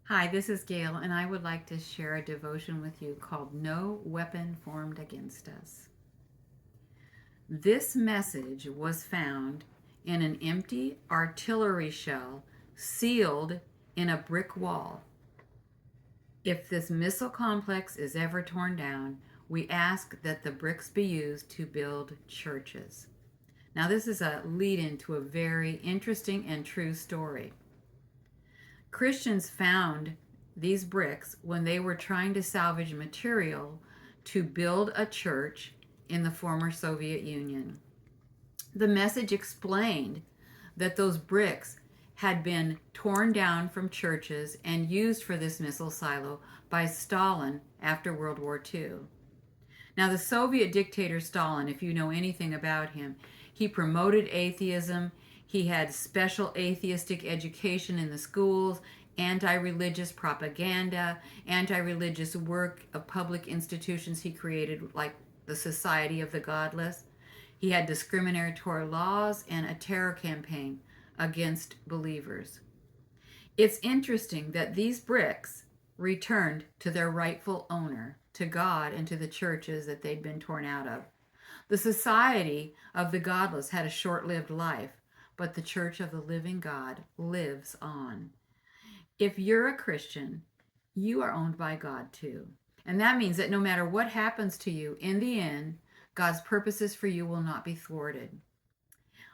Hi, this is Gail, and I would like to share a devotion with you called No Weapon Formed Against Us. This message was found in an empty artillery shell sealed in a brick wall. If this missile complex is ever torn down, we ask that the bricks be used to build churches. Now, this is a lead in to a very interesting and true story. Christians found these bricks when they were trying to salvage material to build a church in the former Soviet Union. The message explained that those bricks had been torn down from churches and used for this missile silo by Stalin after World War II. Now, the Soviet dictator Stalin, if you know anything about him, he promoted atheism. He had special atheistic education in the schools, anti religious propaganda, anti religious work of public institutions he created, like the Society of the Godless. He had discriminatory laws and a terror campaign against believers. It's interesting that these bricks returned to their rightful owner, to God and to the churches that they'd been torn out of. The Society of the Godless had a short lived life, but the Church of the Living God lives on. If you're a Christian, you are owned by God too. And that means that no matter what happens to you, in the end, God's purposes for you will not be thwarted.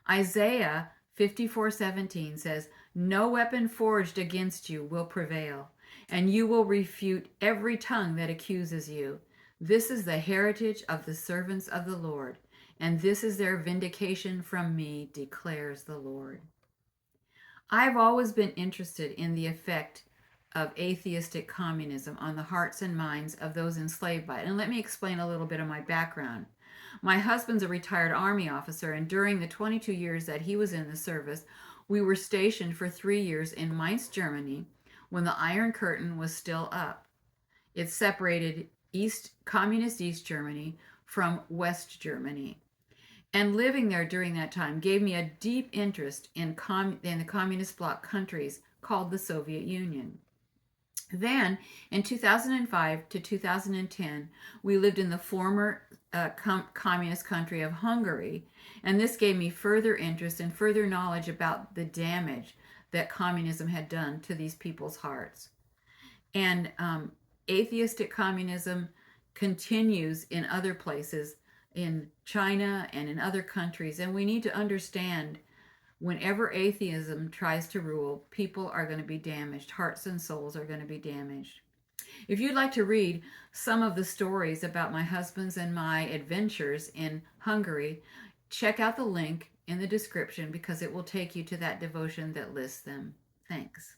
Isaiah 54:17 says, "No weapon forged against you will prevail, and you will refute every tongue that accuses you. This is the heritage of the servants of the Lord, and this is their vindication from me, declares the Lord." I've always been interested in the effect of atheistic communism on the hearts and minds of those enslaved by it. And let me explain a little bit of my background. My husband's a retired Army officer, and during the 22 years that he was in the service, we were stationed for 3 years in Mainz, Germany, when the Iron Curtain was still up. It separated Communist East Germany from West Germany. And living there during that time gave me a deep interest in the communist bloc countries called the Soviet Union. Then, in 2005 to 2010, we lived in the former communist country of Hungary, and this gave me further interest and further knowledge about the damage that communism had done to these people's hearts. And atheistic communism continues in other places, in China and in other countries, and we need to understand whenever atheism tries to rule, people are going to be damaged. Hearts and souls are going to be damaged. If you'd like to read some of the stories about my husband's and my adventures in Hungary, check out the link in the description because it will take you to that devotion that lists them. Thanks.